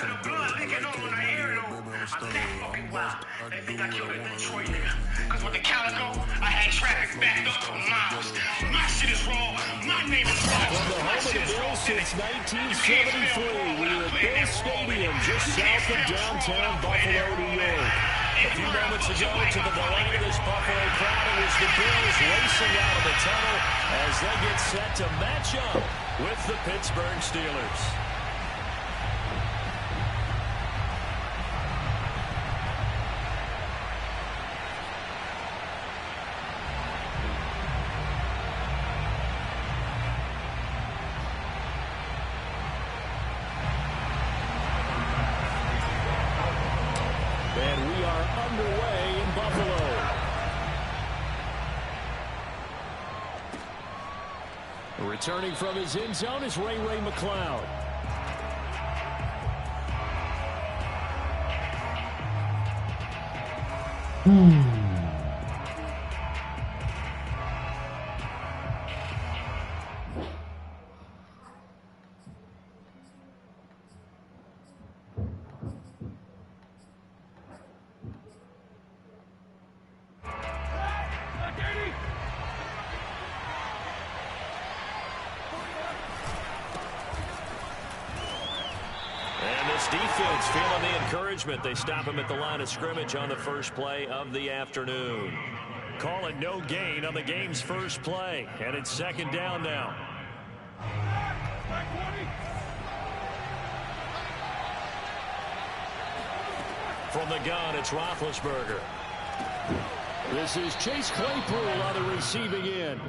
to the blood leaking over the air, though. I'm that fucking wild. They think I killed a Detroit nigga. Cause with the Calico, I had traffic backed up for miles. My shit is raw. My name is raw. From the home of the Bills since 1973, we are at Bill Stadium, just south of downtown Buffalo, New York. A few moments ago, to the delight of this Buffalo crowd, it was the Bills racing out of the tunnel as they get set to match up with the Pittsburgh Steelers. Underway in Buffalo. Returning from his end zone is Ray McCloud. Defense feeling the encouragement. They stop him at the line of scrimmage on the first play of the afternoon. Call it no gain on the game's first play, and it's second down now. From the gun, it's Roethlisberger. This is Chase Claypool on the receiving end.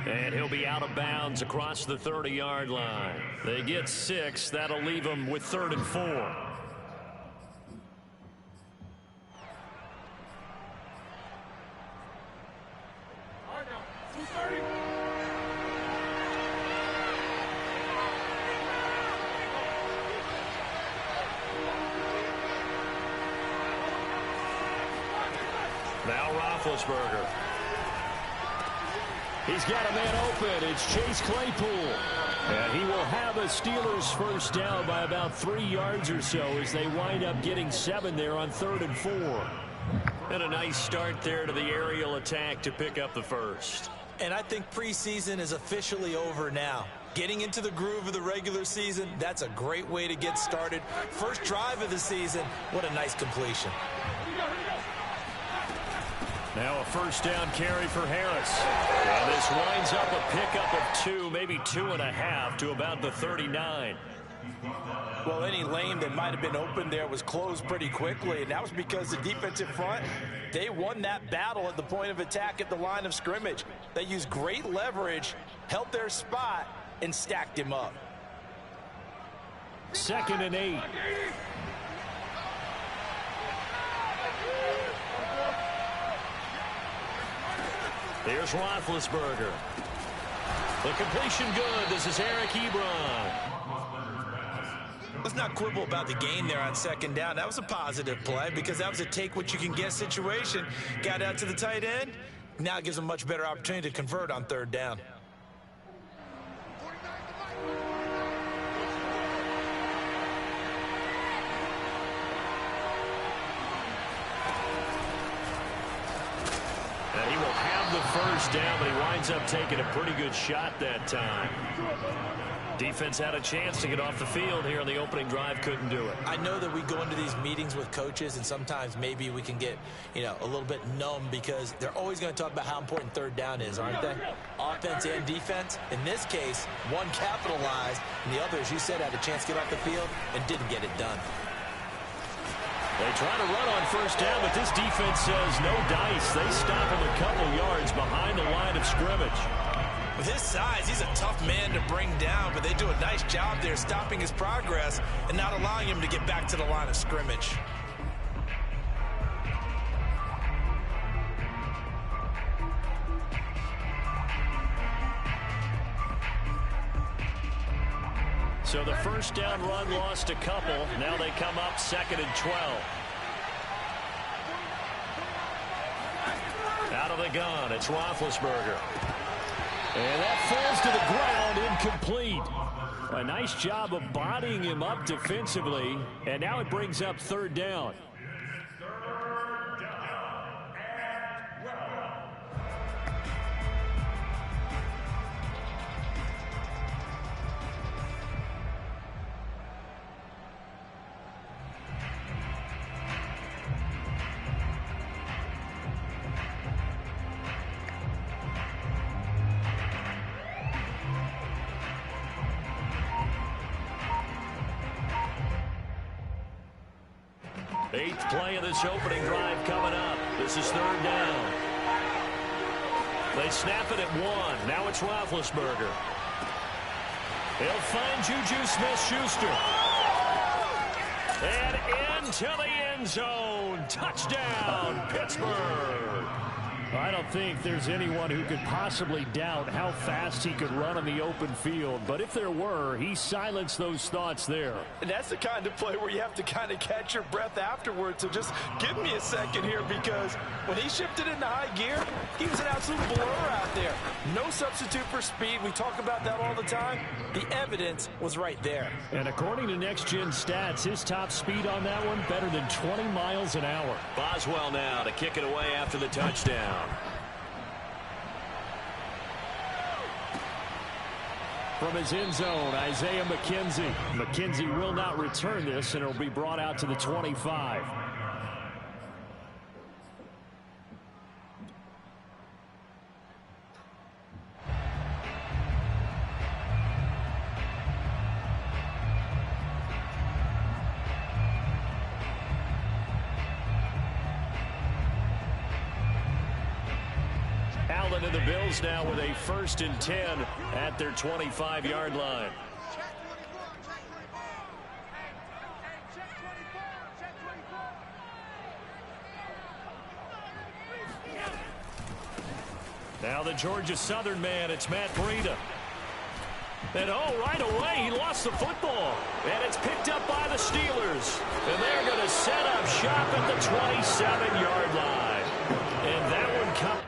And he'll be out of bounds across the 30-yard line. They get 6. That'll leave them with 3rd and 4. Now Roethlisberger. He's got a man open. It's Chase Claypool. And he will have a Steelers first down by about 3 yards or so as they wind up getting 7 there on 3rd and 4. And a nice start there to the aerial attack to pick up the first. And I think preseason is officially over now. Getting into the groove of the regular season, that's a great way to get started. First drive of the season, what a nice completion. Now a first down carry for Harris. And this winds up a pickup of 2, maybe 2.5 to about the 39. Well, any lane that might have been open there was closed pretty quickly, and that was because the defensive front, they won that battle at the point of attack at the line of scrimmage. They used great leverage, held their spot, and stacked him up. 2nd and 8. Here's Roethlisberger. The completion good. This is Eric Ebron. Let's not quibble about the gain there on 2nd down. That was a positive play because that was a take-what-you-can-get situation. Got out to the tight end. Now it gives them a much better opportunity to convert on 3rd down. And he will have the first down, but he winds up taking a pretty good shot that time. Defense had a chance to get off the field here on the opening drive, couldn't do it. I know that we go into these meetings with coaches, and sometimes maybe we can get, a little bit numb because they're always going to talk about how important 3rd down is, aren't they? Offense and defense. In this case, one capitalized, and the other, as you said, had a chance to get off the field and didn't get it done. They try to run on first down, but this defense says no dice. They stop him a couple yards behind the line of scrimmage. With his size, he's a tough man to bring down, but they do a nice job there stopping his progress and not allowing him to get back to the line of scrimmage. So the first down run lost a couple. Now they come up 2nd and 12. Out of the gun, it's Roethlisberger. And that falls to the ground, incomplete. A nice job of bodying him up defensively, and now it brings up third down. Eighth play of this opening drive coming up. This is third down. They snap it at 1. Now it's Roethlisberger. He'll find Juju Smith-Schuster. And into the end zone. Touchdown, Pittsburgh. I don't think there's anyone who could possibly doubt how fast he could run on the open field. But if there were, he silenced those thoughts there. And that's the kind of play where you have to kind of catch your breath afterwards. So just give me a second here, because when he shifted into high gear, he was an absolute blur out there. No substitute for speed. We talk about that all the time. The evidence was right there. And according to Next Gen Stats, his top speed on that one, better than 20 miles an hour. Boswell now to kick it away after the touchdown. From his end zone, Isaiah McKenzie. McKenzie will not return this, and it'll be brought out to the 25. Allen and the Bills now with a 1st and 10 at their 25-yard line. Now the Georgia Southern man, it's Matt Breida. And right away he lost the football. And it's picked up by the Steelers. And they're going to set up shop at the 27-yard line. And that one comes.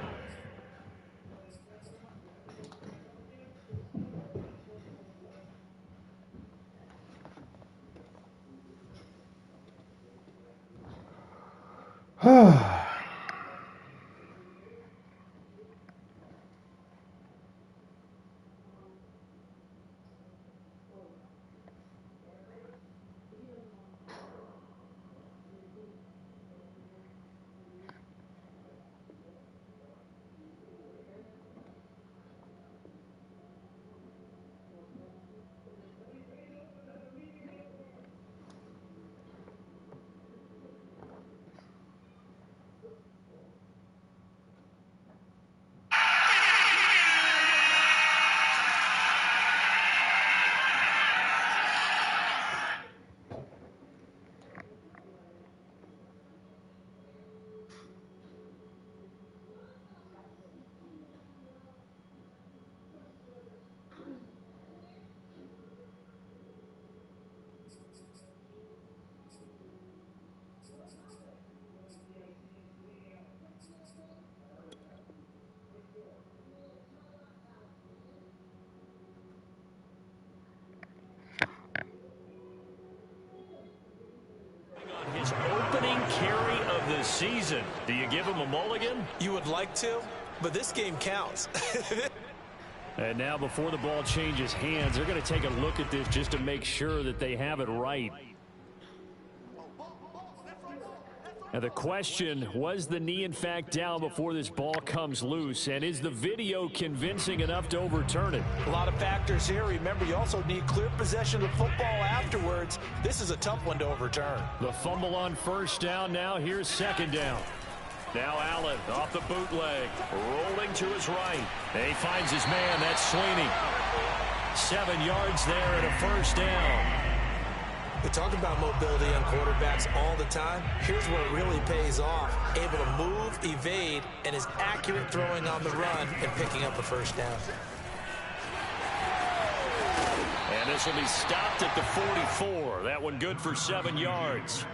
His opening carry of the season. Do you give him a mulligan? You would like to, but this game counts. And now before the ball changes hands, they're going to take a look at this just to make sure that they have it right. Now the question, was the knee in fact down before this ball comes loose? And is the video convincing enough to overturn it? A lot of factors here. Remember, you also need clear possession of the football afterwards. This is a tough one to overturn. The fumble on 1st down now. Here's 2nd down. Now Allen off the bootleg, rolling to his right. And he finds his man. That's Sweeney. 7 yards there and a 1st down. We talk about mobility on quarterbacks all the time. Here's where it really pays off. Able to move, evade, and is accurate throwing on the run and picking up a 1st down. And this will be stopped at the 44. That one good for 7 yards.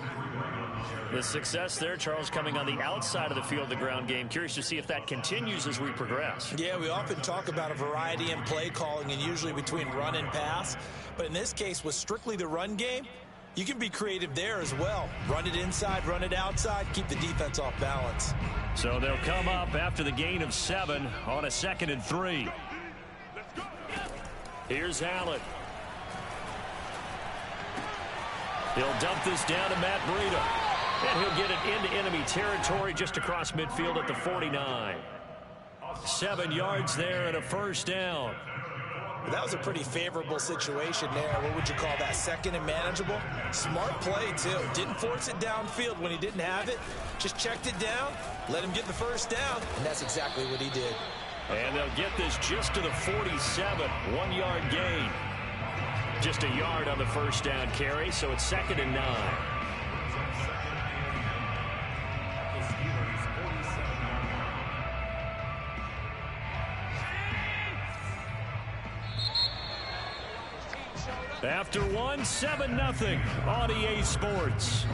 The success there, Charles, coming on the outside of the field, the ground game. Curious to see if that continues as we progress. Yeah, we often talk about a variety in play calling and usually between run and pass. But in this case, with strictly the run game, you can be creative there as well. Run it inside, run it outside, keep the defense off balance. So they'll come up after the gain of 7 on a 2nd and 3. Here's Allen. He'll dump this down to Matt Breida. And he'll get it into enemy territory just across midfield at the 49. 7 yards there and a first down. That was a pretty favorable situation there. What would you call that? 2nd and manageable? Smart play, too. Didn't force it downfield when he didn't have it. Just checked it down, let him get the first down, and that's exactly what he did. And they'll get this just to the 47. 1-yard gain. Just a yard on the first down carry, so it's 2nd and 9. After 1, 7-0 on EA Sports.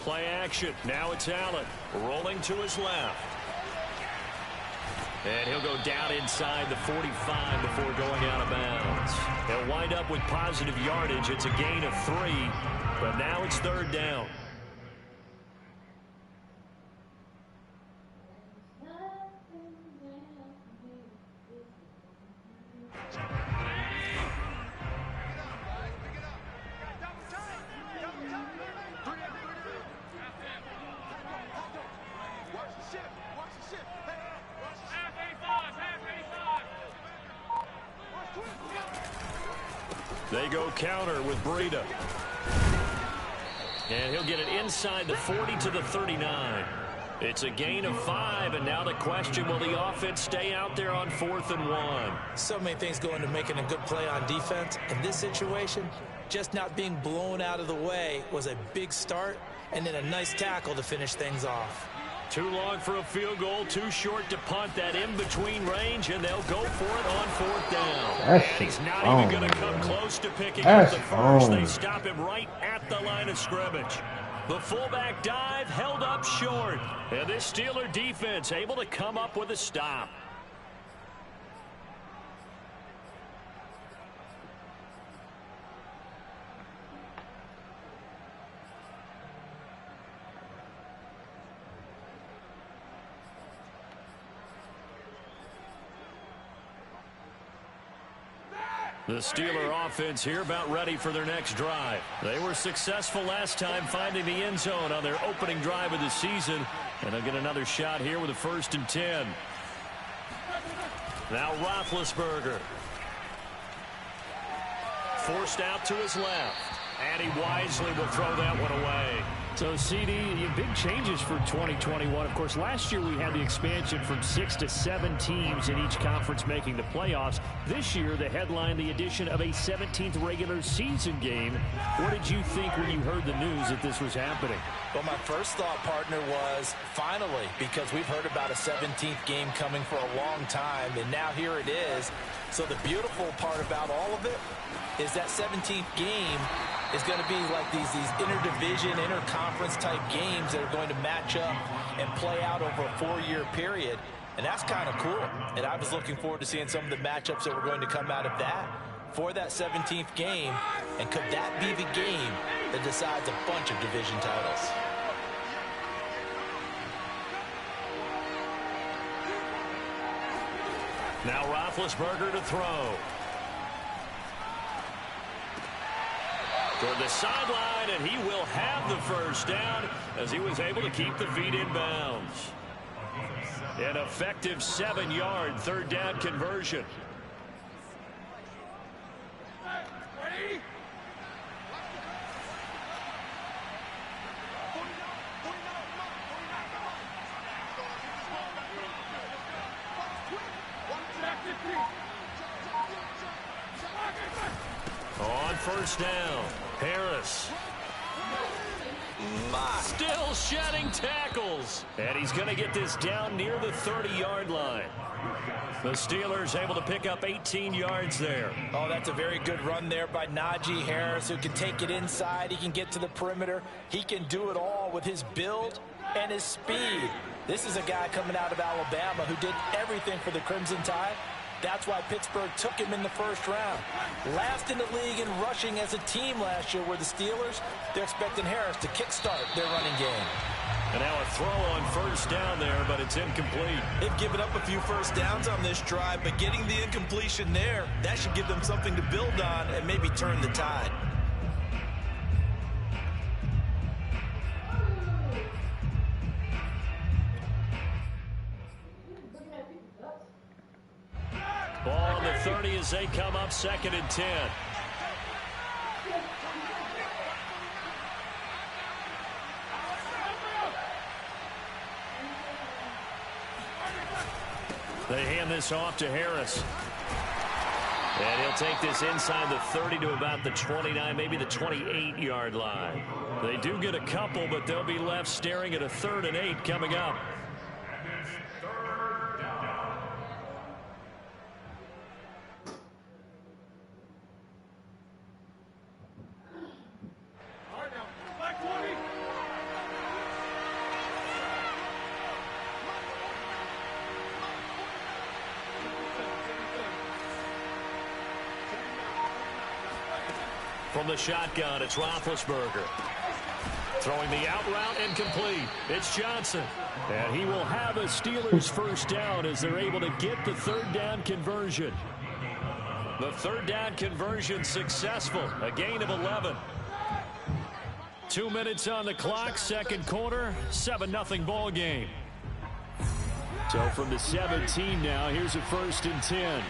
Play action. Now it's Allen rolling to his left. And he'll go down inside the 45 before going out of bounds. He'll wind up with positive yardage. It's a gain of 3, but now it's 3rd down. They go counter with Breida. And he'll get it inside the 40 to the 39. It's a gain of 5, and now the question, will the offense stay out there on 4th and 1? So many things go into making a good play on defense. In this situation, just not being blown out of the way was a big start, and then a nice tackle to finish things off. Too long for a field goal, too short to punt. That in-between range, and they'll go for it on 4th down. And he's not even going to come close to picking up the first. They stop him right at the line of scrimmage. The fullback dive held up short. And this Steeler defense able to come up with a stop. The Steeler offense here about ready for their next drive. They were successful last time finding the end zone on their opening drive of the season. And they'll get another shot here with a 1st and 10. Now Roethlisberger. Forced out to his left. And he wisely will throw that one away. So, CD, big changes for 2021. Of course, last year we had the expansion from 6 to 7 teams in each conference making the playoffs. This year, the headline, the addition of a 17th regular season game. What did you think when you heard the news that this was happening? Well, my first thought, partner, was finally, because we've heard about a 17th game coming for a long time, and now here it is. So the beautiful part about all of it is that 17th game is going to be like these interdivision, interconference type games that are going to match up and play out over a 4-year period. And that's kind of cool. And I was looking forward to seeing some of the matchups that were going to come out of that for that 17th game. And could that be the game that decides a bunch of division titles? Now Roethlisberger to throw. Toward the sideline, and he will have the first down as he was able to keep the feet in bounds. An effective 7-yard 3rd down conversion. On 1st down, Harris. my. Still shedding tackles. And he's going to get this down near the 30-yard line. The Steelers able to pick up 18 yards there. Oh, that's a very good run there by Najee Harris, who can take it inside. He can get to the perimeter. He can do it all with his build and his speed. This is a guy coming out of Alabama who did everything for the Crimson Tide. That's why Pittsburgh took him in the first round. Last in the league in rushing as a team last year were the Steelers. They're expecting Harris to kickstart their running game. And now a throw on first down there, but it's incomplete. They've given up a few first downs on this drive, but getting the incompletion there, that should give them something to build on and maybe turn the tide. Ball on the 30 as they come up 2nd and 10. They hand this off to Harris. And he'll take this inside the 30 to about the 29, maybe the 28-yard line. They do get a couple, but they'll be left staring at a 3rd and 8 coming up. From the shotgun, it's Roethlisberger. Throwing the out route incomplete. It's Johnson. And he will have a Steelers first down as they're able to get the 3rd down conversion. The 3rd down conversion successful. A gain of 11. 2 minutes on the clock, 2nd quarter, 7-0 ball game. So from the 17 now, here's a 1st and 10.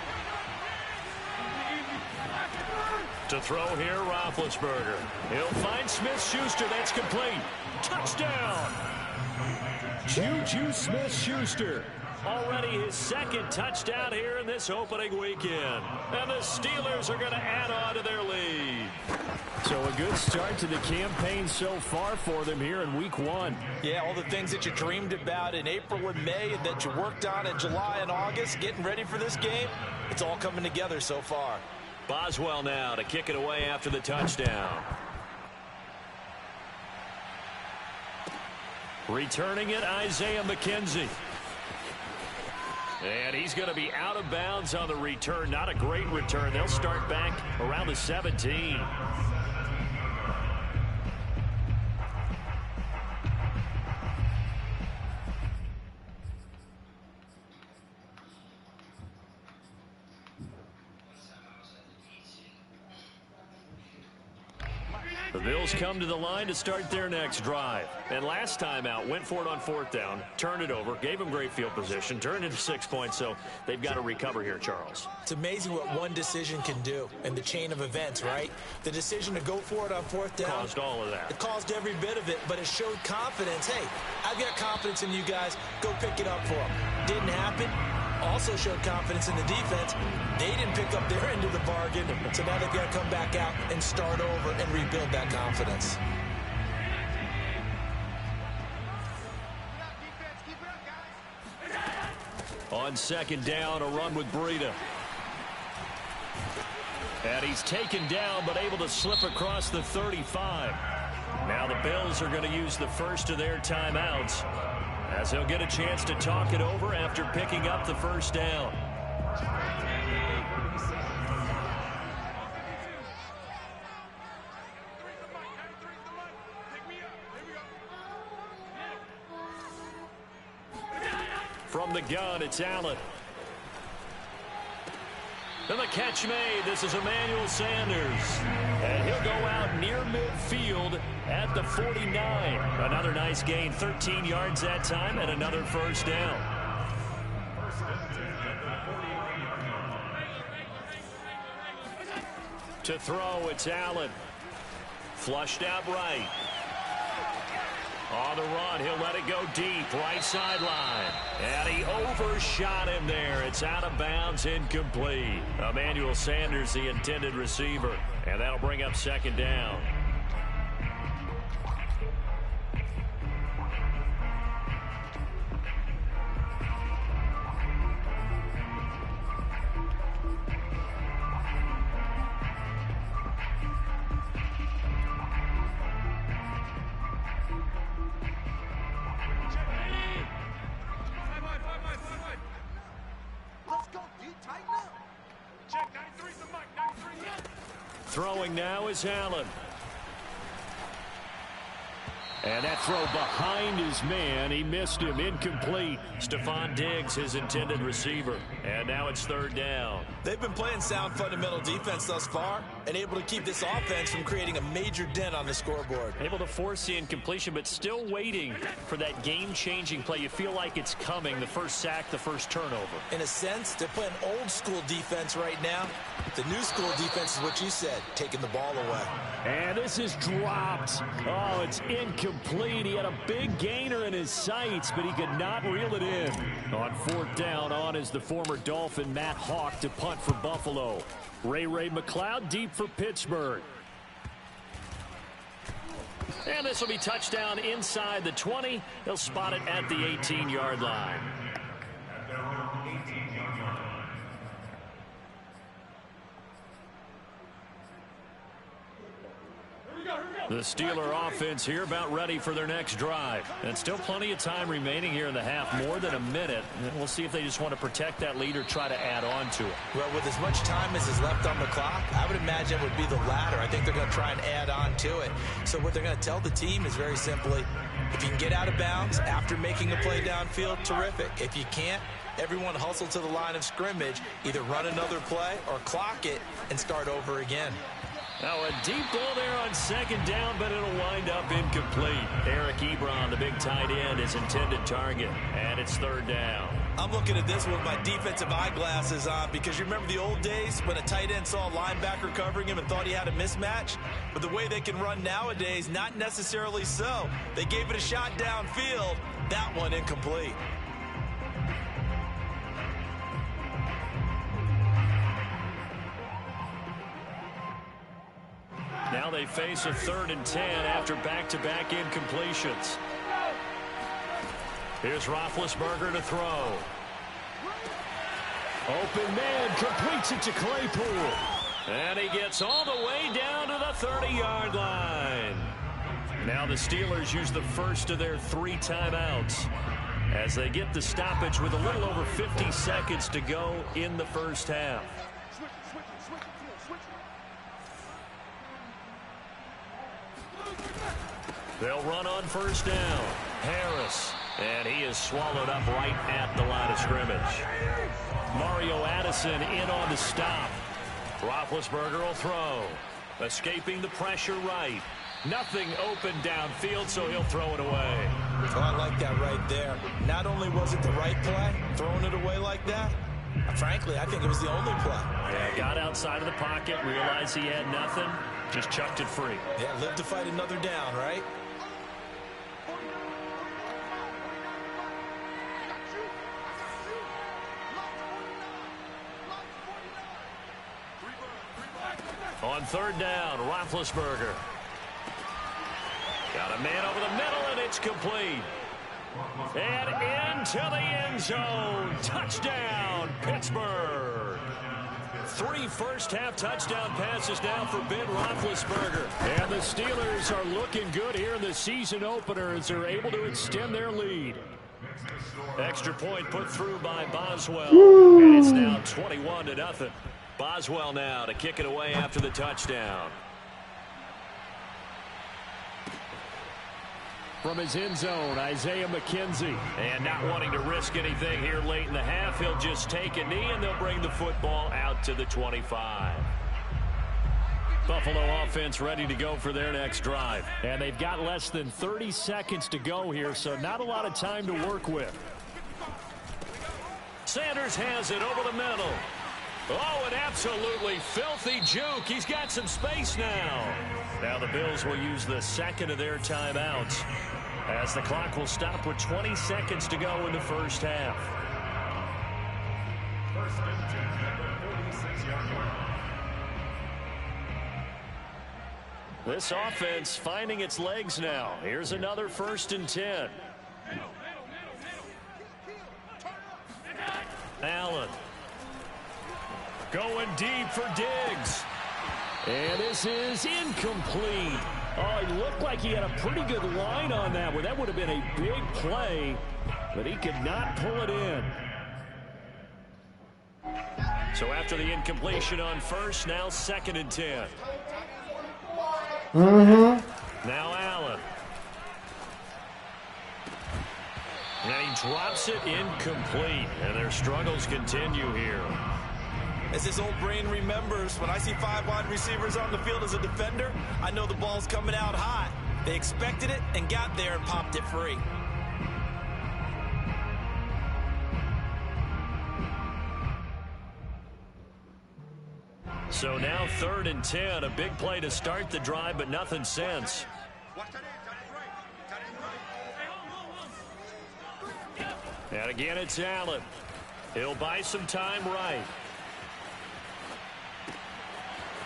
To throw here, Roethlisberger. He'll find Smith-Schuster. That's complete. Touchdown! Juju Smith-Schuster. Already his 2nd touchdown here in this opening weekend. And the Steelers are going to add on to their lead. So a good start to the campaign so far for them here in week 1. Yeah, all the things that you dreamed about in April and May and that you worked on in July and August, getting ready for this game, it's all coming together so far. Boswell now to kick it away after the touchdown. Returning it, Isaiah McKenzie. And he's going to be out of bounds on the return. Not a great return. They'll start back around the 17. The Bills come to the line to start their next drive. And last time out, went for it on 4th down, turned it over, gave them great field position, turned into 6 points, so they've got to recover here, Charles. It's amazing what one decision can do in the chain of events, right? The decision to go for it on 4th down. Caused all of that. It caused every bit of it, but it showed confidence. Hey, I've got confidence in you guys. Go pick it up for them. Didn't happen. Also showed confidence in the defense. They didn't pick up their end of the bargain, so now they've got to come back out and start over and rebuild that confidence. On 2nd down, a run with Breida. And he's taken down, but able to slip across the 35. Now the Bills are going to use the first of their timeouts, as he'll get a chance to talk it over after picking up the first down. From the gun, it's Allen. And the catch made. This is Emmanuel Sanders. And he'll go out near midfield at the 49. Another nice gain, 13 yards that time, and another first down. To throw, it's Allen. Flushed out right. On the run, he'll let it go deep, right sideline. And he overshot him there. It's out of bounds, incomplete. Emmanuel Sanders, the intended receiver. And that'll bring up 2nd down. Throwing now is Allen. And that throw behind his man. He missed him. Incomplete. Stephon Diggs, his intended receiver. And now it's third down. They've been playing sound fundamental defense thus far and able to keep this offense from creating a major dent on the scoreboard. Able to force the incompletion, but still waiting for that game-changing play. You feel like it's coming, the first sack, the first turnover. In a sense, they're playing old-school defense right now. The new school defense is what you said, taking the ball away. And this is dropped. Oh, it's incomplete. He had a big gainer in his sights, but he could not reel it in. On fourth down, on is the former Dolphin Matt Hawk to punt for Buffalo. Ray McCloud deep for Pittsburgh. And this will be touchdown inside the 20. They'll spot it at the 18-yard line. The Steeler offense here about ready for their next drive. And still plenty of time remaining here in the half, more than a minute. And we'll see if they just want to protect that lead or try to add on to it. Well, with as much time as is left on the clock, I would imagine it would be the latter. I think they're going to try and add on to it. So what they're going to tell the team is very simply, if you can get out of bounds after making a play downfield, terrific. If you can't, everyone hustle to the line of scrimmage, either run another play or clock it and start over again. Now a deep ball there on second down, but it'll wind up incomplete. Eric Ebron, the big tight end, is intended target, and it's third down. I'm looking at this with my defensive eyeglasses on because you remember the old days when a tight end saw a linebacker covering him and thought he had a mismatch? But the way they can run nowadays, not necessarily so. They gave it a shot downfield. That one incomplete. Now they face a 3rd and 10 after back-to-back incompletions. Here's Roethlisberger to throw. Open man, completes it to Claypool. And he gets all the way down to the 30-yard line. Now the Steelers use the first of their 3 timeouts as they get the stoppage with a little over 50 seconds to go in the first half. They'll run on first down. Harris. And he is swallowed up right at the line of scrimmage. Mario Addison in on the stop. Roethlisberger will throw. Escaping the pressure right. Nothing open downfield, so he'll throw it away. Oh, I like that right there. Not only was it the right play, throwing it away like that, frankly, I think it was the only play. Yeah, got outside of the pocket, realized he had nothing, just chucked it free. Yeah, live to fight another down, right? On third down, Roethlisberger. Got a man over the middle, and it's complete. And into the end zone. Touchdown, Pittsburgh. 3 first-half touchdown passes now for Ben Roethlisberger. And the Steelers are looking good here in the season opener as they're able to extend their lead. Extra point put through by Boswell. And it's now 21-0. Boswell now to kick it away after the touchdown. From his end zone, Isaiah McKenzie. And not wanting to risk anything here late in the half, he'll just take a knee and they'll bring the football out to the 25. Buffalo offense ready to go for their next drive. And they've got less than 30 seconds to go here, so not a lot of time to work with. Sanders has it over the middle. Oh, an absolutely filthy juke. He's got some space now. Now the Bills will use the second of their timeouts as the clock will stop with 20 seconds to go in the first half. This offense finding its legs now. Here's another 1st and 10. Allen. Going deep for Diggs. And this is incomplete. Oh, it looked like he had a pretty good line on that one. That would have been a big play, but he could not pull it in. So after the incompletion on first, now 2nd and 10. Now Allen. And he drops it incomplete. And their struggles continue here. As his old brain remembers, when I see 5 wide receivers on the field as a defender, I know the ball's coming out hot. They expected it and got there and popped it free. So now 3rd and 10, a big play to start the drive, but nothing since. And again, it's Allen. He'll buy some time right.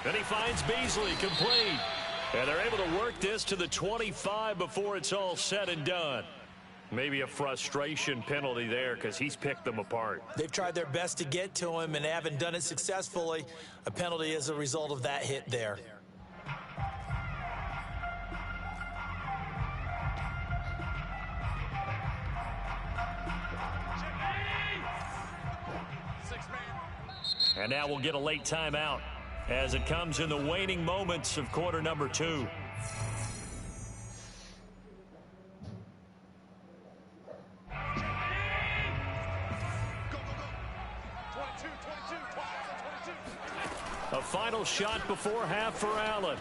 And he finds Beasley complete. And they're able to work this to the 25 before it's all said and done. Maybe a frustration penalty there because he's picked them apart. They've tried their best to get to him and haven't done it successfully. A penalty as a result of that hit there. And now we'll get a late timeout as it comes in the waning moments of quarter number 2. A final shot before half for Allen.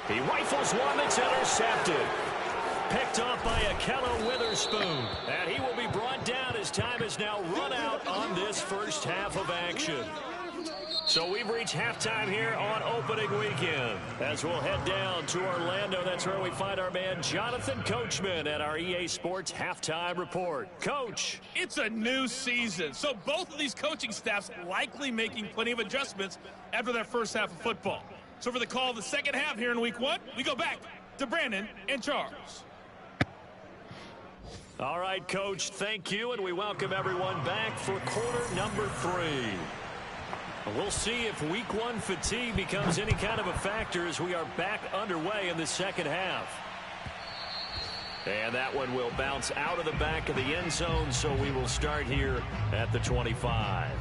He rifles one that's intercepted. Picked off by Ahkello Witherspoon. And he will be brought down as time is now run out on this first half of action. So we've reached halftime here on opening weekend. As we'll head down to Orlando, that's where we find our man Jonathan Coachman at our EA Sports Halftime Report. Coach. It's a new season, so both of these coaching staffs likely making plenty of adjustments after their first half of football. So for the call of the second half here in week 1, we go back to Brandon and Charles. All right, Coach, thank you, and we welcome everyone back for quarter number 3. We'll see if week 1 fatigue becomes any kind of a factor as we are back underway in the second half. And that one will bounce out of the back of the end zone, so we will start here at the 25.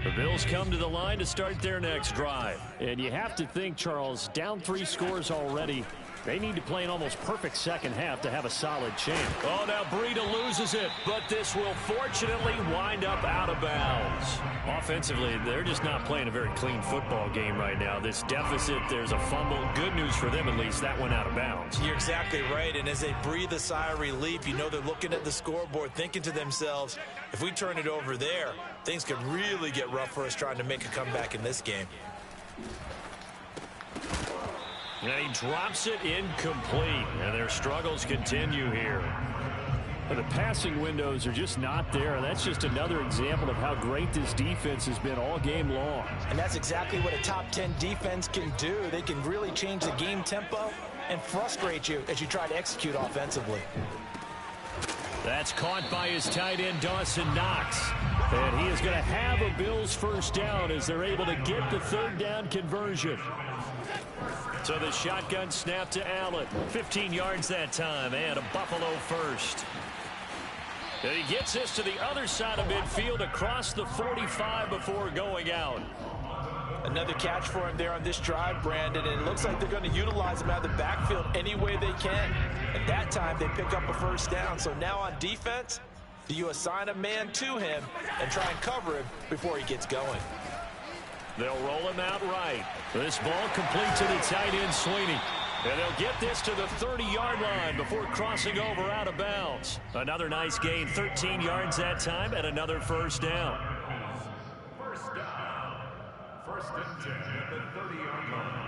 The Bills come to the line to start their next drive. And you have to think, Charles, down 3 scores already. They need to play an almost perfect second half to have a solid chance. Oh, now Breida loses it, but this will fortunately wind up out of bounds. Offensively, they're just not playing a very clean football game right now. This deficit, there's a fumble. Good news for them, at least. That went out of bounds. You're exactly right, and as they breathe a sigh of relief, you know they're looking at the scoreboard, thinking to themselves, if we turn it over there, things could really get rough for us trying to make a comeback in this game. And he drops it incomplete, and their struggles continue here. The passing windows are just not there. That's just another example of how great this defense has been all game long. And that's exactly what a top 10 defense can do. They can really change the game tempo and frustrate you as you try to execute offensively. That's caught by his tight end, Dawson Knox. And he is going to have a Bills first down as they're able to get the third down conversion. So the shotgun snap to Allen. 15 yards that time, and a Buffalo first. And he gets this to the other side of midfield across the 45 before going out. Another catch for him there on this drive, Brandon, and it looks like they're going to utilize him out of the backfield any way they can. At that time, they pick up a first down. So now on defense, do you assign a man to him and try and cover him before he gets going? They'll roll him out right. This ball complete to the tight end, Sweeney. And they'll get this to the 30-yard line before crossing over out of bounds. Another nice gain, 13 yards that time, and another first down. First down. First and 10 at the 30-yard line.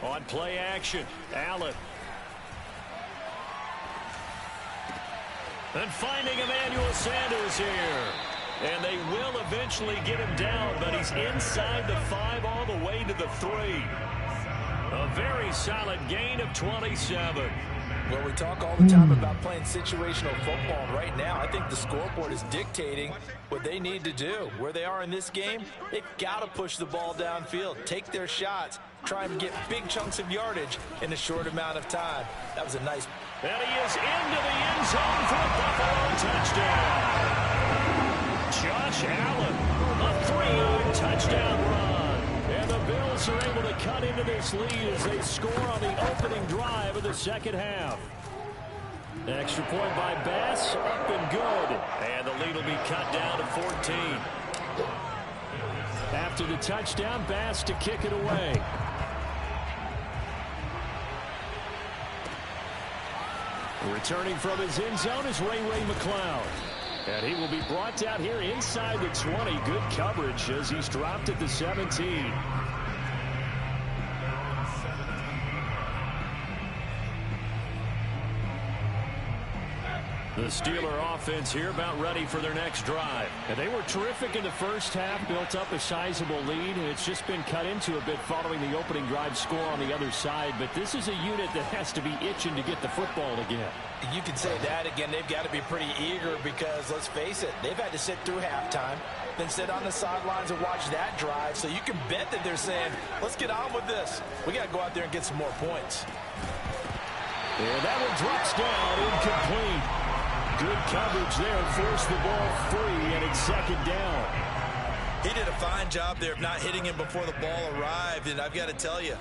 On play action, Allen. And finding Emmanuel Sanders here. And they will eventually get him down, but he's inside the 5 all the way to the 3. A very solid gain of 27. Well, we talk all the time about playing situational football. Right now, I think the scoreboard is dictating what they need to do. Where they are in this game, they've got to push the ball downfield, take their shots, try and get big chunks of yardage in a short amount of time. That was a nice. And he is into the end zone for a Buffalo touchdown. Josh Allen, a 3-yard touchdown run. And the Bills are able to cut into this lead as they score on the opening drive of the second half. Extra point by Bass, up and good. And the lead will be cut down to 14. After the touchdown, Bass to kick it away. Returning from his end zone is Ray McCloud. And he will be brought down here inside the 20. Good coverage as he's dropped at the 17. The Steeler offense here about ready for their next drive. And they were terrific in the first half, built up a sizable lead, and it's just been cut into a bit following the opening drive score on the other side. But this is a unit that has to be itching to get the football again. You can say that again. They've got to be pretty eager because, let's face it, they've had to sit through halftime, then sit on the sidelines and watch that drive. So you can bet that they're saying, let's get on with this. We got to go out there and get some more points. And that one drops down, incomplete. Good coverage there, forced the ball free, and it's second down. He did a fine job there of not hitting him before the ball arrived, and I've got to tell you,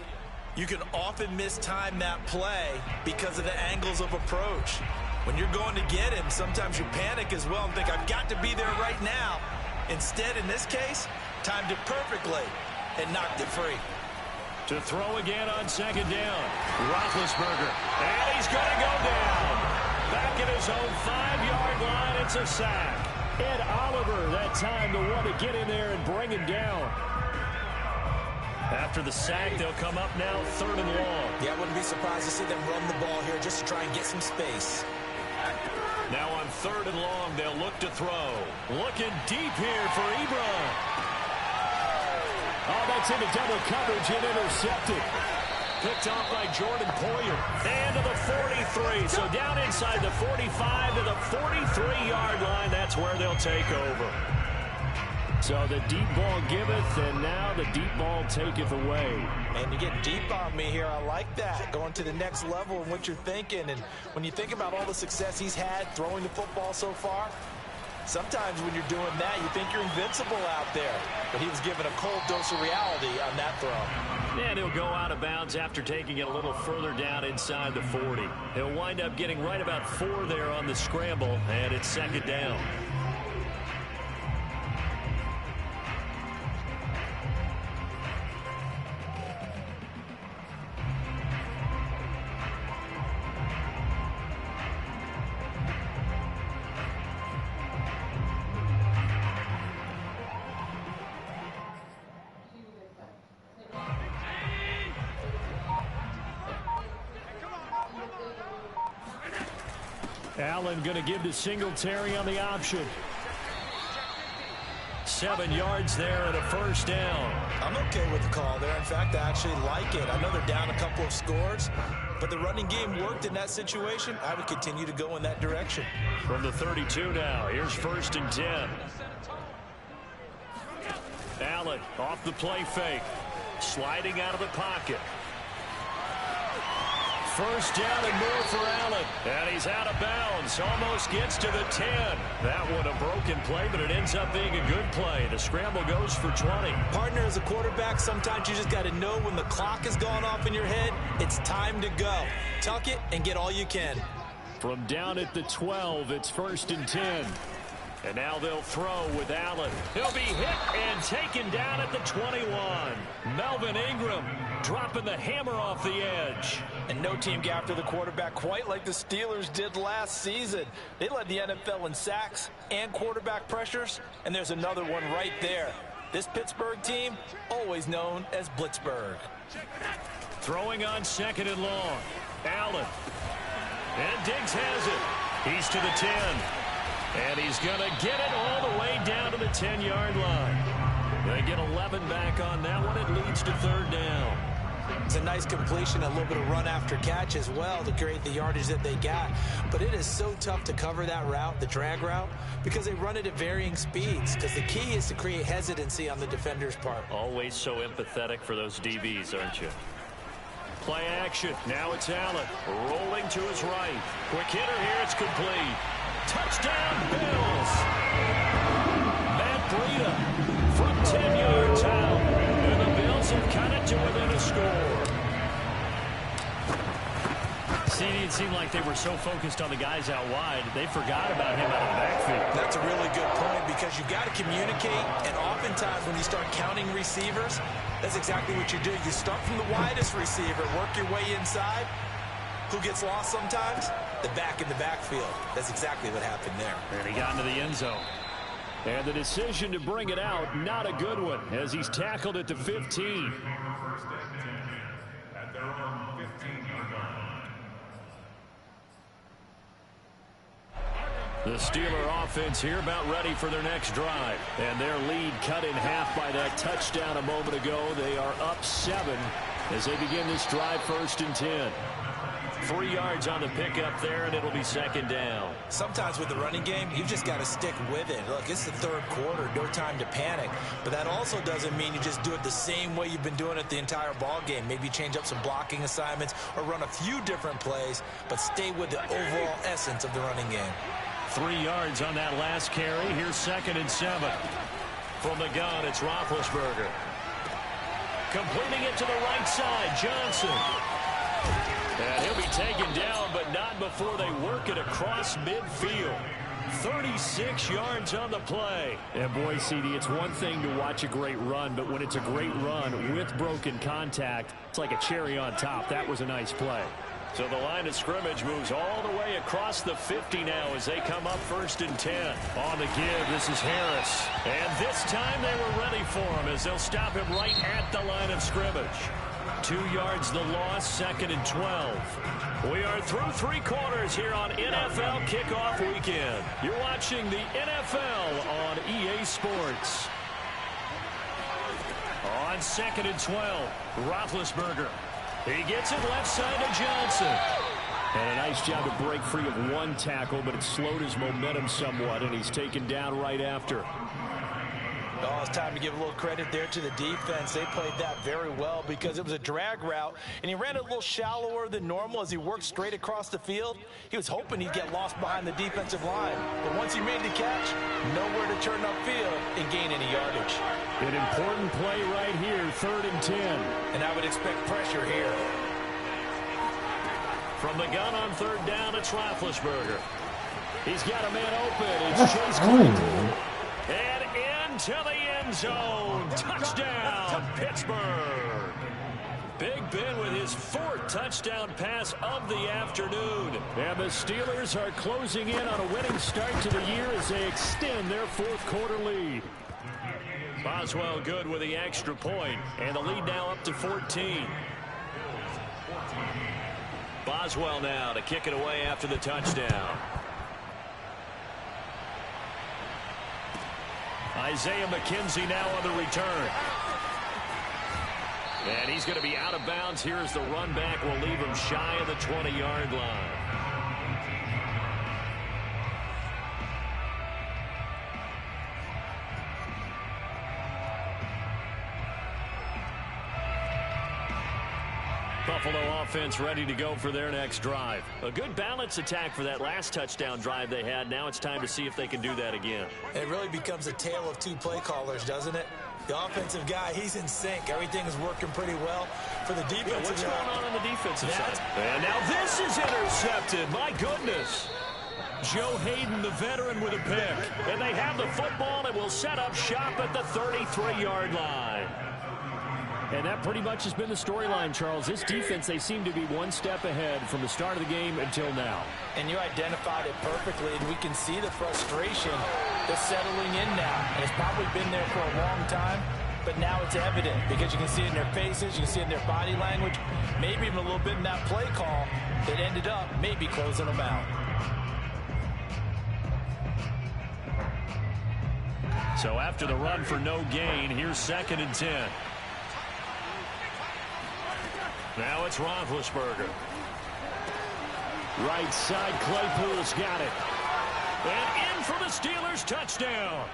you can often mistime that play because of the angles of approach. When you're going to get him, sometimes you panic as well and think, I've got to be there right now. Instead, in this case, timed it perfectly and knocked it free. To throw again on second down, Roethlisberger, and he's going to go down. Back at his own 5-yard line, it's a sack. Ed Oliver, that time, the one to get in there and bring him down. After the sack, they'll come up now 3rd and long. Yeah, I wouldn't be surprised to see them run the ball here just to try and get some space. Now on 3rd and long, they'll look to throw. Looking deep here for Ebron. Oh, that's into double coverage and intercepted. Picked off by Jordan Poyer. And to the 43. So down inside the 45 to the 43-yard line. That's where they'll take over. So the deep ball giveth, and now the deep ball taketh away. And you get deep on me here. I like that. Going to the next level in what you're thinking. And when you think about all the success he's had throwing the football so far, sometimes when you're doing that, you think you're invincible out there. But he was given a cold dose of reality on that throw. And he'll go out of bounds after taking it a little further down inside the 40. He'll wind up getting right about 4 there on the scramble, and it's second down. Allen going to give to Singletary on the option. 7 yards there and a first down. I'm okay with the call there. In fact, I actually like it. I know they're down a couple of scores, but the running game worked in that situation. I would continue to go in that direction. From the 32 now, here's 1st and 10. Allen off the play fake. Sliding out of the pocket. First down and more for Allen. And he's out of bounds. Almost gets to the 10. That one a broken play, but it ends up being a good play. The scramble goes for 20. Partner, as a quarterback, sometimes you just got to know when the clock has gone off in your head, it's time to go. Tuck it and get all you can. From down at the 12, it's 1st and 10. And now they'll throw with Allen. He'll be hit and taken down at the 21. Melvin Ingram dropping the hammer off the edge. And no team got after the quarterback quite like the Steelers did last season. They led the NFL in sacks and quarterback pressures, and there's another one right there. This Pittsburgh team, always known as Blitzburgh. Throwing on 2nd and long. Allen. And Diggs has it. He's to the 10. And he's going to get it all the way down to the 10-yard line. They get 11 back on that one. It leads to 3rd down. It's a nice completion, a little bit of run after catch as well to create the yardage that they got. But it is so tough to cover that route, the drag route, because they run it at varying speeds. Because the key is to create hesitancy on the defender's part. Always so empathetic for those DBs, aren't you? Play action. Now it's Allen. Rolling to his right. Quick hitter here. It's complete. Touchdown, Bills. Matt Breida from 10 yards out. And the Bills have cut it to within a score. CD, it seemed like they were so focused on the guys out wide, they forgot about him out of the backfield. That's a really good point because you got to communicate, and oftentimes when you start counting receivers, that's exactly what you do. You start from the widest receiver, work your way inside. Who gets lost sometimes? The back in the backfield. That's exactly what happened there. And he got into the end zone. And the decision to bring it out, not a good one, as he's tackled at the 15. First and 10 at their own 15-yard line. The Steeler offense here about ready for their next drive. And their lead cut in half by that touchdown a moment ago. They are up 7 as they begin this drive 1st and 10. 3 yards on the pickup there, and it'll be 2nd down. Sometimes with the running game, you've just got to stick with it. Look, it's the 3rd quarter, no time to panic. But that also doesn't mean you just do it the same way you've been doing it the entire ball game. Maybe change up some blocking assignments or run a few different plays, but stay with the overall essence of the running game. 3 yards on that last carry. Here's 2nd and 7. From the gun, it's Roethlisberger. Completing it to the right side, Johnson. And he'll be taken down, but not before they work it across midfield. 36 yards on the play. And boy, CD, it's one thing to watch a great run, but when it's a great run with broken contact, it's like a cherry on top. That was a nice play. So the line of scrimmage moves all the way across the 50 now as they come up 1st and 10. On the give, this is Harris. And this time they were ready for him as they'll stop him right at the line of scrimmage. 2 yards the loss, 2nd and 12. We are through 3 quarters here on NFL Kickoff Weekend. You're watching the NFL on EA Sports. On 2nd and 12, Roethlisberger. He gets it left side to Johnson. And a nice job to break free of one tackle, but it slowed his momentum somewhat, and he's taken down right after. Oh, it's time to give a little credit there to the defense. They played that very well because it was a drag route, and he ran it a little shallower than normal as he worked straight across the field. He was hoping he'd get lost behind the defensive line. But once he made the catch, nowhere to turn upfield and gain any yardage. An important play right here, 3rd and 10. And I would expect pressure here. From the gun on 3rd down, it's Roethlisberger. He's got a man open. It's Chase Claypool. And into the end zone. Touchdown, Pittsburgh. Big Ben with his 4th touchdown pass of the afternoon. And the Steelers are closing in on a winning start to the year as they extend their 4th quarter lead. Boswell good with the extra point, and the lead now up to 14. Boswell now to kick it away after the touchdown. Isaiah McKenzie now on the return. And he's going to be out of bounds. Here's the run back. Will leave him shy of the 20-yard line. Buffalo offense ready to go for their next drive. A good balance attack for that last touchdown drive they had. Now it's time to see if they can do that again. It really becomes a tale of 2 play callers, doesn't it? The offensive guy, he's in sync. Everything is working pretty well for the defensive guy. What's going on the defensive side? And now this is intercepted. My goodness. Joe Hayden, the veteran, with a pick. And they have the football and will set up shop at the 33-yard line. And that pretty much has been the storyline, Charles. This defense, they seem to be one step ahead from the start of the game until now. And you identified it perfectly, and we can see the frustration that's settling in now. And it's probably been there for a long time, but now it's evident because you can see it in their faces, you can see it in their body language, maybe even a little bit in that play call that ended up maybe closing them out. So after the run for no gain, here's 2nd and 10. Now it's Roethlisberger. Right side, Claypool's got it. And in for the Steelers touchdown.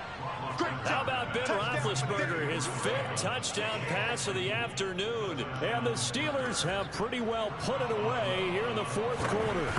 How about Ben Roethlisberger, his 5th touchdown pass of the afternoon. And the Steelers have pretty well put it away here in the 4th quarter.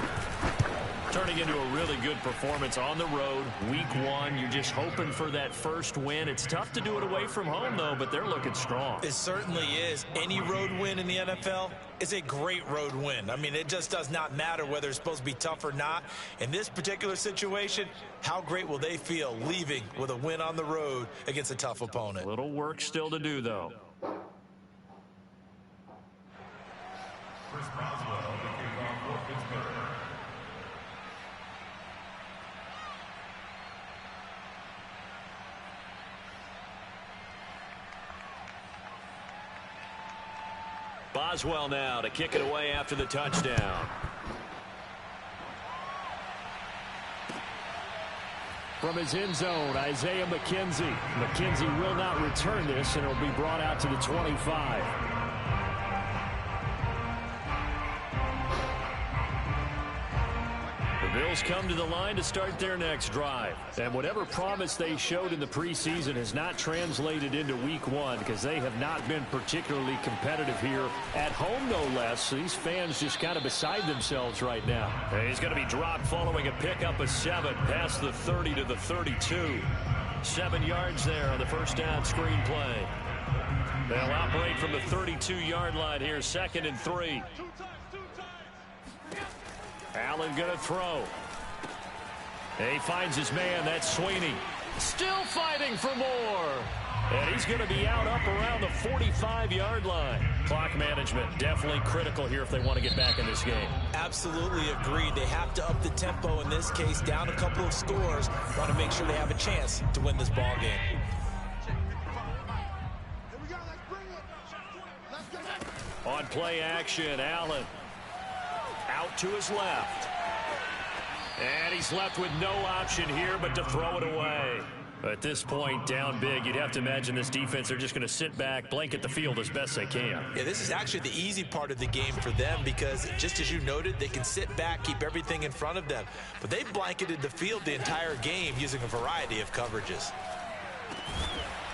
Turning into a really good performance on the road. Week 1, you're just hoping for that first win. It's tough to do it away from home, though, but they're looking strong. It certainly is. Any road win in the NFL is a great road win. I mean, it just does not matter whether it's supposed to be tough or not. In this particular situation, how great will they feel leaving with a win on the road against a tough opponent? Little work still to do, though. Chris Boswell, the kickoff for Pittsburgh. Boswell now to kick it away after the touchdown. From his end zone, Isaiah McKenzie. McKenzie will not return this, and it'll be brought out to the 25. The Bills come to the line to start their next drive. And whatever promise they showed in the preseason has not translated into week 1 because they have not been particularly competitive here at home, no less. These fans just kind of beside themselves right now. And he's going to be dropped following a pickup of 7 past the 30 to the 32. 7 yards there on the first down screen play. They'll operate from the 32-yard line here, 2nd and 3. Allen going to throw. He finds his man. That's Sweeney. Still fighting for more. And he's going to be out up around the 45-yard line. Clock management definitely critical here if they want to get back in this game. Absolutely agreed. They have to up the tempo in this case, down a couple of scores. Want to make sure they have a chance to win this ball game. On play action, Allen. Out to his left. And he's left with no option here but to throw it away. At this point, down big, you'd have to imagine this defense, they're just going to sit back, blanket the field as best they can. Yeah, this is actually the easy part of the game for them because, just as you noted, they can sit back, keep everything in front of them. But they blanketed the field the entire game using a variety of coverages.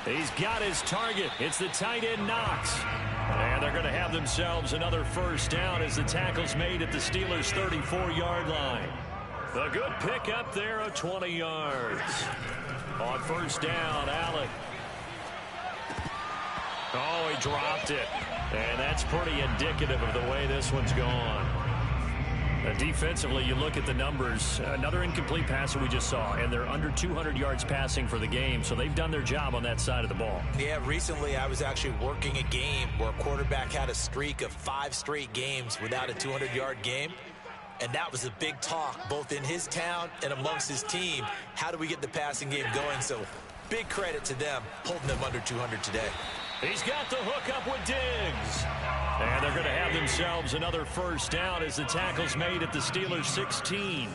He's got his target. It's the tight end, Knox. And they're going to have themselves another first down as the tackle's made at the Steelers' 34-yard line. A good pickup there of 20 yards. On first down, Allen. Oh, he dropped it. And that's pretty indicative of the way this one's gone. Defensively, you look at the numbers. Another incomplete passer we just saw, and they're under 200 yards passing for the game, so they've done their job on that side of the ball. Yeah, recently I was actually working a game where a quarterback had a streak of 5 straight games without a 200-yard game, and that was a big talk both in his town and amongst his team. How do we get the passing game going? So big credit to them holding them under 200 today. He's got the hook up with Diggs. And they're going to have themselves another first down as the tackle's made at the Steelers' 16.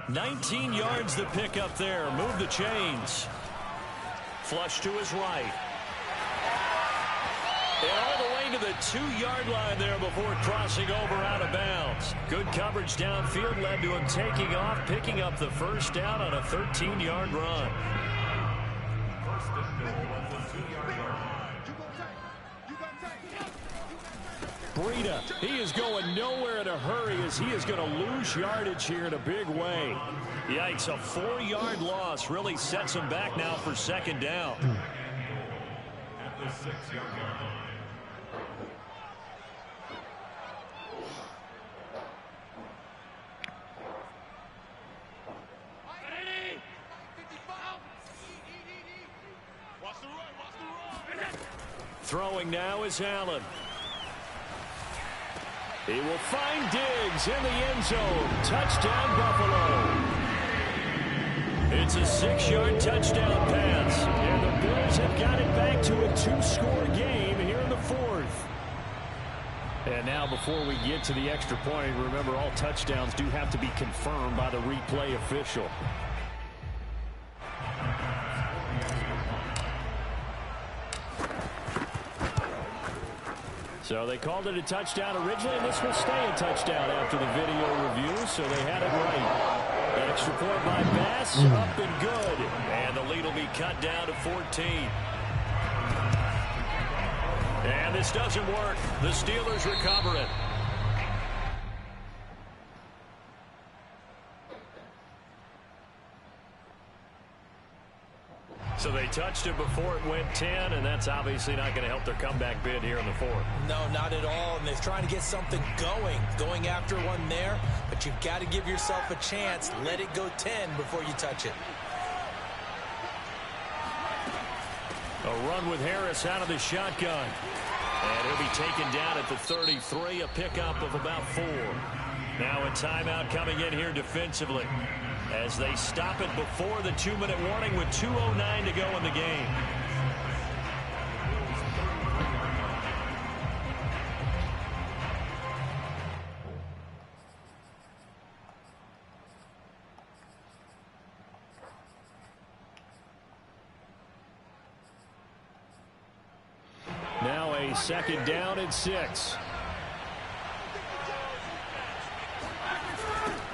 19 yards the pick up there. Move the chains. Flush to his right. And all the way to the 2-yard line there before crossing over out of bounds. Good coverage downfield led to him taking off, picking up the first down on a 13-yard run. First and goal at the 2-yard line. Breida, he is going nowhere in a hurry as he is going to lose yardage here in a big way. Yikes, a 4-yard loss really sets him back now for second down. At the 6-yard line. Throwing now is Allen. He will find Diggs in the end zone. Touchdown, Buffalo. It's a 6-yard touchdown pass. And the Bills have got it back to a 2-score game here in the 4th. And now before we get to the extra point, remember all touchdowns do have to be confirmed by the replay official. So they called it a touchdown originally, and this will stay a touchdown after the video review, so they had it right. Extra point by Bass, up and good. And the lead will be cut down to 14. And this doesn't work. The Steelers recover it. So they touched it before it went 10, and that's obviously not going to help their comeback bid here in the fourth. No, not at all, and they're trying to get something going after one there, but you've got to give yourself a chance. Let it go 10 before you touch it. A run with Harris out of the shotgun. And he'll be taken down at the 33, a pickup of about 4. Now a timeout coming in here defensively as they stop it before the 2-minute warning with 2:09 to go in the game. Now a second down and 6.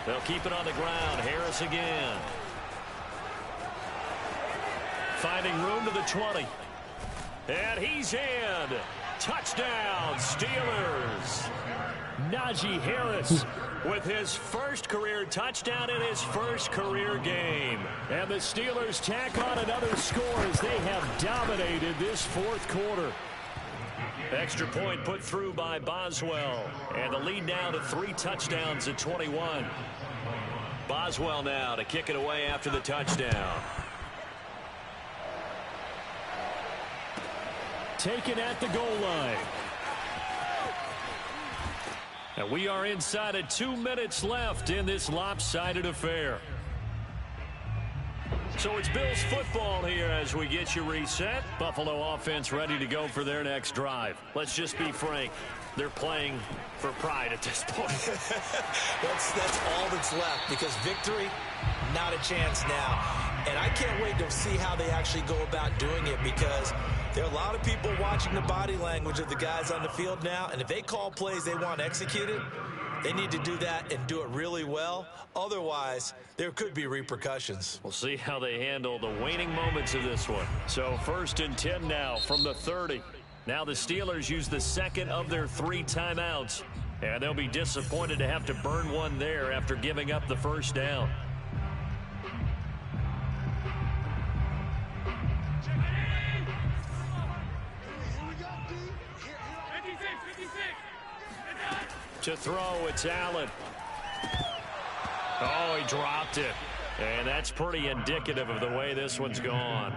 They'll keep it on the ground. Harris again. Finding room to the 20. And he's in. Touchdown, Steelers. Najee Harris with his first career touchdown in his first career game. And the Steelers tack on another score as they have dominated this fourth quarter. Extra point put through by Boswell. And the lead now to 3 touchdowns at 21. Boswell now to kick it away after the touchdown. Taken at the goal line. And we are inside of 2 minutes left in this lopsided affair. So it's Bills football here as we get you reset. Buffalo offense ready to go for their next drive. Let's just be frank. They're playing for pride at this point. That's all that's left, because victory, not a chance now. And I can't wait to see how they actually go about doing it, because there are a lot of people watching the body language of the guys on the field now, and if they call plays they want executed, they need to do that and do it really well. Otherwise, there could be repercussions. We'll see how they handle the waning moments of this one. So 1st and 10 now from the 30. Now the Steelers use the second of their 3 timeouts. And they'll be disappointed to have to burn one there after giving up the first down. To throw, it's Allen. Oh, he dropped it. And that's pretty indicative of the way this one's gone.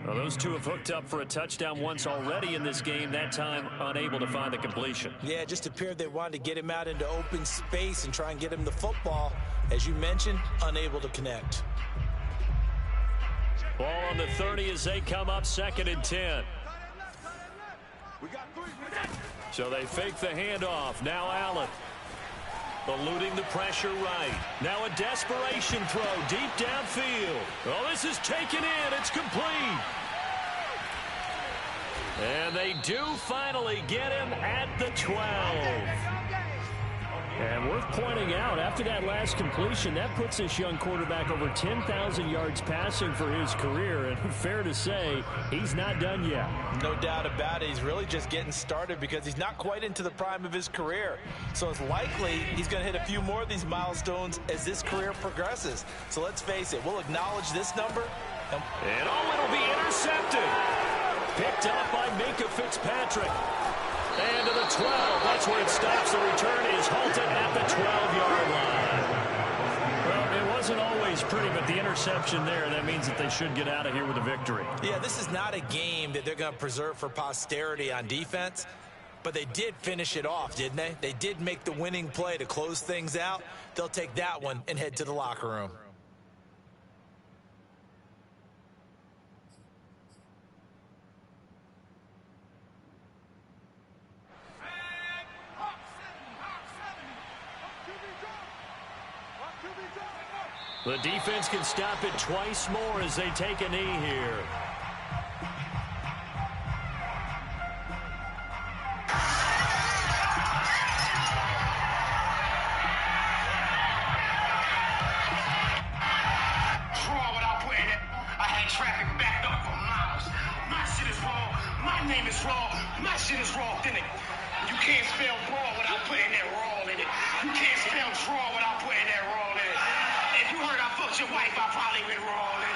Well, those two have hooked up for a touchdown once already in this game, that time unable to find the completion. Yeah, it just appeared they wanted to get him out into open space and try and get him the football. As you mentioned, unable to connect. Ball on the 30 as they come up 2nd and 10. So they fake the handoff. Now Allen. Eluding the pressure right. Now a desperation throw deep downfield. Oh, this is taken in. It's complete. And they do finally get him at the 12. And worth pointing out, after that last completion, that puts this young quarterback over 10,000 yards passing for his career. And fair to say, he's not done yet. No doubt about it. He's really just getting started because he's not quite into the prime of his career. So it's likely he's going to hit a few more of these milestones as this career progresses. So let's face it, we'll acknowledge this number. And oh, it'll be intercepted. Picked up by Minkah Fitzpatrick. And to the 12. That's where it stops. The return is halted at the 12-yard line. Well, it wasn't always pretty, but the interception there, that means that they should get out of here with a victory. Yeah, this is not a game that they're going to preserve for posterity on defense, but they did finish it off, didn't they? They did make the winning play to close things out. They'll take that one and head to the locker room. The defense can stop it twice more as they take a knee here. traffic backed up for miles. My shit is raw. My name is raw. My shit is raw authentic. You can't spell raw without putting that raw in it. You can't spell draw without putting that raw in it. If you heard I fucked your wife, I probably been raw in it.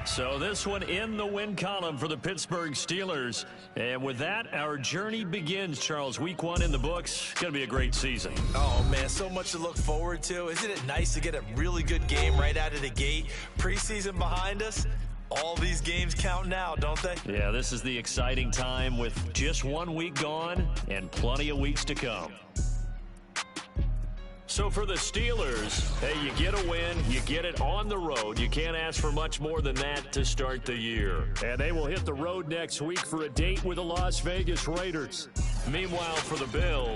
So this one in the win column for the Pittsburgh Steelers. And with that, our journey begins, Charles. Week 1 in the books. Going to be a great season. Oh, man, so much to look forward to. Isn't it nice to get a really good game right out of the gate? Preseason behind us. All these games count now, don't they? Yeah, this is the exciting time with just 1 week gone and plenty of weeks to come. So for the Steelers, hey, you get a win, you get it on the road. You can't ask for much more than that to start the year. And they will hit the road next week for a date with the Las Vegas Raiders. Meanwhile, for the Bills,